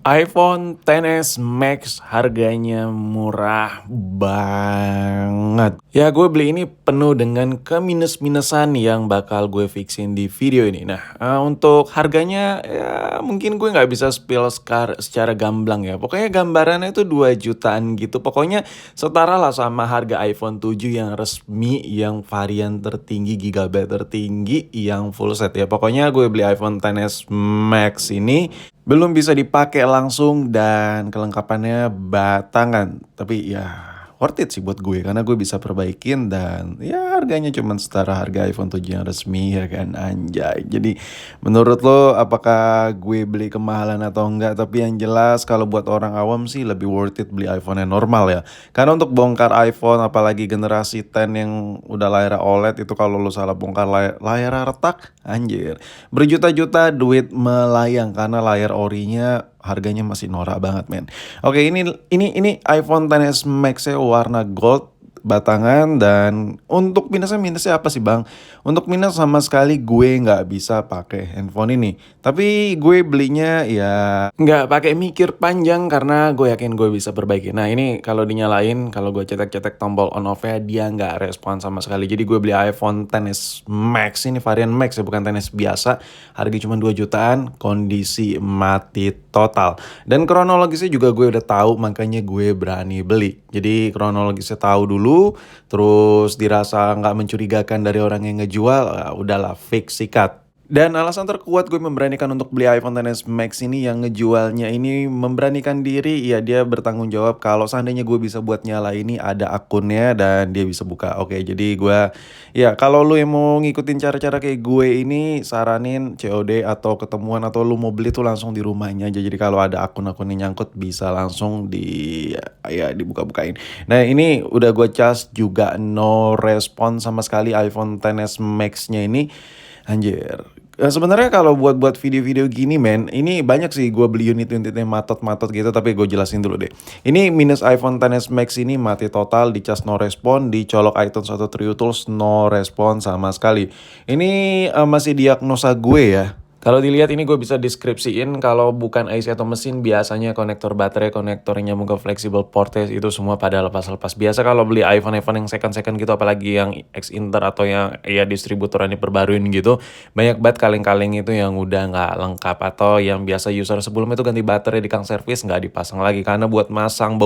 iPhone XS Max harganya murah banget. Ya gue beli ini penuh dengan keminus-minusan yang bakal gue fixin di video ini. Nah untuk harganya ya mungkin gue nggak bisa spill secara gamblang ya. Pokoknya gambarannya itu 2 jutaan gitu. Pokoknya setara lah sama harga iPhone 7 yang resmi, yang varian tertinggi, gigabyte tertinggi, yang full set ya. Pokoknya gue beli iPhone XS Max ini belum bisa dipakai langsung dan kelengkapannya batangan. Tapi ya worth it sih buat gue karena gue bisa perbaikin dan ya harganya cuman setara harga iPhone 7 yang resmi ya kan, anjay. Jadi menurut lo apakah gue beli kemahalan atau enggak? Tapi yang jelas kalau buat orang awam sih lebih worth it beli iPhone yang normal ya. Karena untuk bongkar iPhone apalagi generasi 10 yang udah layar OLED itu kalau lo salah bongkar layar retak, anjir. Berjuta-juta duit melayang karena layar orinya harganya masih norak banget men. Oke, ini iPhone XS Max-nya warna gold batangan. Dan untuk minusnya apa sih bang? Untuk minus sama sekali gue nggak bisa pakai handphone ini. Tapi gue belinya ya nggak pakai mikir panjang karena gue yakin gue bisa perbaiki. Nah ini kalau dinyalain, kalau gue cetek-cetek tombol on off-nya dia nggak respon sama sekali. Jadi gue beli iPhone XS Max, ini varian Max ya bukan XS biasa. Harga cuma 2 jutaan, kondisi mati total. Dan kronologisnya juga gue udah tahu makanya gue berani beli. Jadi kronologisnya tahu dulu, terus dirasa nggak mencurigakan dari orang yang ngejual, ya udahlah fix sikat. Dan alasan terkuat gue memberanikan untuk beli iPhone XS Max ini yang ngejualnya ini memberanikan diri, ya dia bertanggung jawab kalau seandainya gue bisa buat nyala ini ada akunnya dan dia bisa buka. Oke, jadi gue ya kalau lu yang mau ngikutin cara-cara kayak gue ini saranin COD atau ketemuan atau lu mau beli tuh langsung di rumahnya aja. Jadi kalau ada akun-akun yang nyangkut bisa langsung ya dibuka-bukain. Nah ini udah gue cas juga no respon sama sekali iPhone XS Max-nya ini. Anjir. Sebenarnya kalau buat video-video gini men, ini banyak sih gue beli unit-unitnya matot-matot gitu, tapi gue jelasin dulu deh. Ini minus iPhone XS Max ini mati total, dicas no respon, dicolok iTunes atau Trio Tools no respon sama sekali. Ini masih diagnosa gue ya. Kalau dilihat ini gue bisa deskripsiin kalau bukan IC atau mesin biasanya konektor baterai, konektor yang nyambung ke flexible port itu semua pada lepas-lepas. Biasa kalau beli iPhone yang second-second gitu apalagi yang ex-Inter atau yang ya distributor yang diperbaruin gitu, banyak banget kaleng-kaleng itu yang udah nggak lengkap atau yang biasa user sebelumnya itu ganti baterai di kang servis nggak dipasang lagi karena buat masang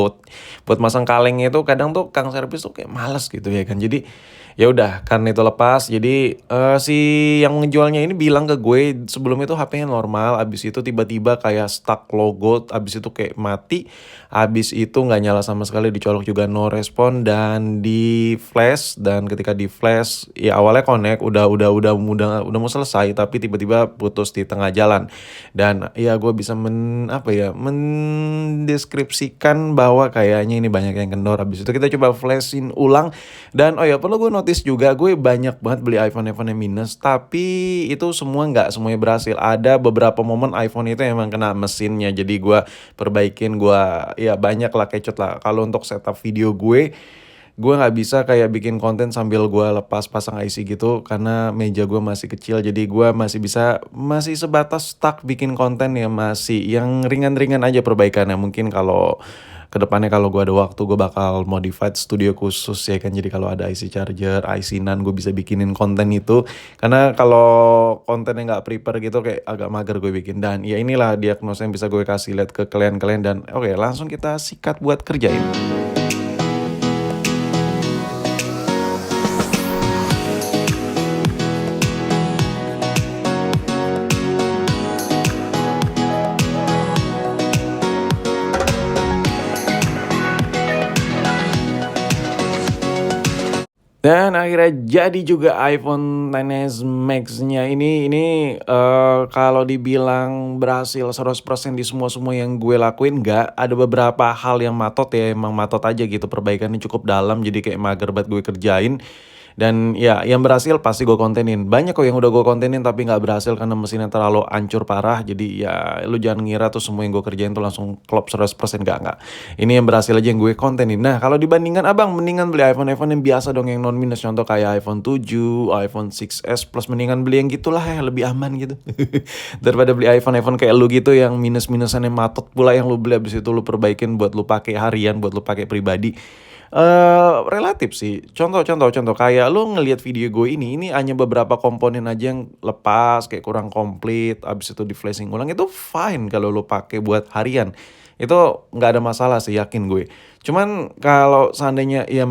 kaleng itu kadang tuh kang servis tuh kayak males gitu ya kan. Jadi ya udah karena itu lepas, jadi si yang ngejualnya ini bilang ke gue sebelum itu HP-nya normal, abis itu tiba-tiba kayak stuck logo, abis itu kayak mati, abis itu nggak nyala sama sekali, dicolok juga no respon dan di flash. Dan ketika di flash ya awalnya connect udah mau selesai tapi tiba-tiba putus di tengah jalan. Dan ya gue bisa mendeskripsikan bahwa kayaknya ini banyak yang kendor. Abis itu kita coba flashin ulang. Dan oh ya perlu gue notice juga gue banyak banget beli iPhone yang minus, tapi itu semuanya berhasil. Ada beberapa momen iPhone itu emang kena mesinnya, jadi gue perbaikin, gue ya banyak lah kecot lah. Kalau untuk setup video gue nggak bisa kayak bikin konten sambil gue lepas pasang IC gitu karena meja gue masih kecil. Jadi gue masih sebatas stuck bikin konten ya, masih yang ringan-ringan aja perbaikannya. Mungkin kalau kedepannya kalau gue ada waktu gue bakal modified studio khusus ya kan. Jadi kalau ada IC charger, IC NAND gue bisa bikinin konten itu. Karena kalau kontennya nggak prepare gitu kayak agak mager gue bikin. Dan ya inilah diagnosa yang bisa gue kasih lihat ke kalian-kalian. Dan oke, langsung kita sikat buat kerjain. Dan akhirnya jadi juga iPhone XS Max-nya ini kalau dibilang berhasil 100% di semua yang gue lakuin, nggak. Ada beberapa hal yang matot ya, emang matot aja gitu, perbaikannya cukup dalam jadi kayak mager banget gue kerjain. Dan ya yang berhasil pasti gue kontenin. Banyak kok yang udah gue kontenin tapi nggak berhasil karena mesinnya terlalu hancur parah. Jadi ya lu jangan ngira tuh semua yang gue kerjain tuh langsung klop 100%, nggak. Ini yang berhasil aja yang gue kontenin. Nah kalau dibandingkan abang, mendingan beli iPhone yang biasa dong, yang non minus, contoh kayak iPhone 7, iPhone 6s Plus, mendingan beli yang gitulah ya, lebih aman gitu. Daripada beli iPhone kayak lu gitu yang minus-minusan yang matot pula, yang lu beli habis itu lu perbaikin buat lu pakai harian, buat lu pakai pribadi. Relatif sih. Contoh kayak lu ngelihat video gue ini hanya beberapa komponen aja yang lepas, kayak kurang komplit, abis itu di flashing ulang, itu fine kalau lu pakai buat harian. Itu nggak ada masalah sih, yakin gue. Cuman kalau seandainya ya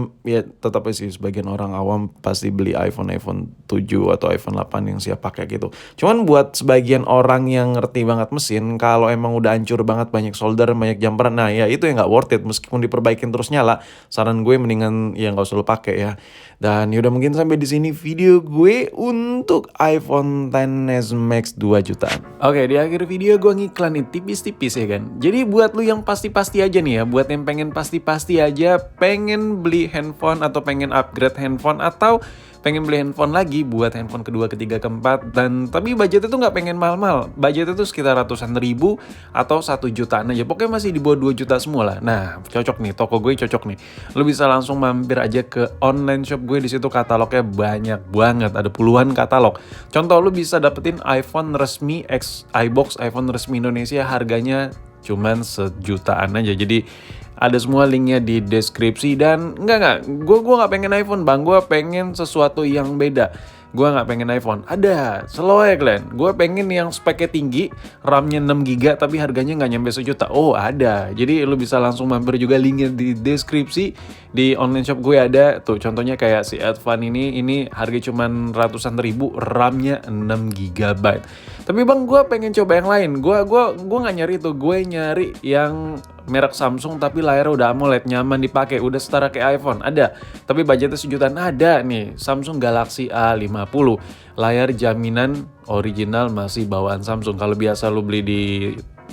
tetap sih sebagian orang awam pasti beli iPhone 7 atau iPhone 8 yang siap pakai gitu. Cuman buat sebagian orang yang ngerti banget mesin, kalau emang udah hancur banget, banyak solder, banyak jumper, nah ya itu yang nggak worth it. Meskipun diperbaikin terus nyala, saran gue mendingan ya nggak usah lu pakai ya. Dan yaudah, mungkin sampai di sini video gue untuk iPhone XS Max 2 jutaan. Oke, di akhir video gue ngiklanin tipis-tipis ya kan. Jadi buat lu yang pasti-pasti aja nih ya, buat yang pengen pasti aja, pengen beli handphone atau pengen upgrade handphone atau pengen beli handphone lagi buat handphone kedua, ketiga, keempat, dan tapi budgetnya tuh nggak pengen mahal-mahal. Budgetnya tuh sekitar ratusan ribu atau 1 jutaan aja. Pokoknya masih di bawah 2 juta semua lah. Nah, cocok nih, toko gue cocok nih. Lu bisa langsung mampir aja ke online shop gue, di situ katalognya banyak banget, ada puluhan katalog. Contoh, lu bisa dapetin iPhone resmi iBox, iPhone resmi Indonesia, harganya cuman 1 jutaan aja. Jadi ada semua linknya di deskripsi. Dan gue nggak pengen iPhone bang, gue pengen sesuatu yang beda. Gue nggak pengen iPhone, ada slow ya kalian. Gue pengen yang speknya tinggi, RAM-nya 6 GB tapi harganya nggak nyampe 1 juta. Oh ada, jadi lu bisa langsung mampir juga, linknya di deskripsi. Di online shop gue ada tuh, contohnya kayak si Advan ini harga cuman ratusan ribu, RAM-nya 6 GB. Tapi bang, gue pengen coba yang lain. Gue nggak nyari itu, gue nyari yang merek Samsung tapi layarnya udah AMOLED, nyaman dipakai, udah setara kayak iPhone. Ada, tapi budgetnya 1 jutaan. Ada nih, Samsung Galaxy A50, layar jaminan original masih bawaan Samsung. Kalau biasa lu beli di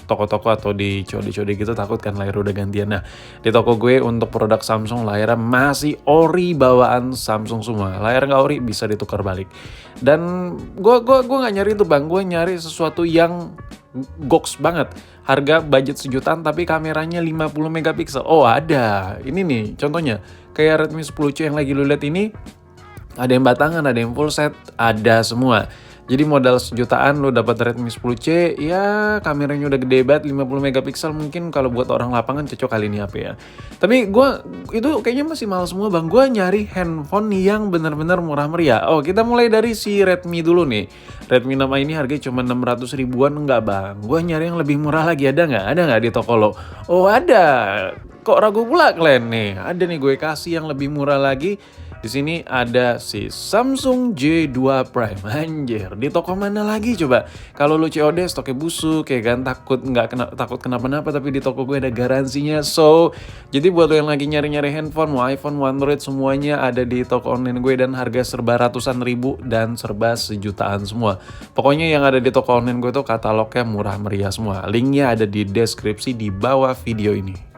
toko-toko atau di COD gitu, takut kan layar udah gantian. Nah, di toko gue untuk produk Samsung layarnya masih ori bawaan Samsung semua. Layar nggak ori bisa ditukar balik. Dan gue nggak nyari itu bang, gue nyari sesuatu yang goks banget. Harga budget 1 jutaan tapi kameranya 50 megapiksel. Oh ada, ini nih contohnya kayak Redmi 10C yang lagi lu lihat ini. Ada yang batangan, ada yang full set, ada semua. Jadi modal 1 jutaan lu dapat Redmi 10C, ya kameranya udah gede banget, 50 megapiksel, mungkin kalau buat orang lapangan cocok kali ini HP ya. Tapi gue itu kayaknya masih mahal semua bang. Gue nyari handphone yang benar-benar murah meriah. Oh, kita mulai dari si Redmi dulu nih. Redmi 6A ini harganya cuma 600 ribuan, enggak bang. Gue nyari yang lebih murah lagi, ada nggak di toko lo? Oh ada. Kok ragu pula kalian nih? Ada nih, gue kasih yang lebih murah lagi. Di sini ada si Samsung J2 Prime. Anjir, di toko mana lagi coba? Kalau lu COD stoknya busuk ya kan, takut kenapa-napa, tapi di toko gue ada garansinya. So, jadi buat lo yang lagi nyari-nyari handphone, mau iPhone, mau Android, semuanya ada di toko online gue, dan harga serba ratusan ribu dan serba 1 jutaan semua. Pokoknya yang ada di toko online gue tuh katalognya murah meriah semua. Linknya ada di deskripsi di bawah video ini.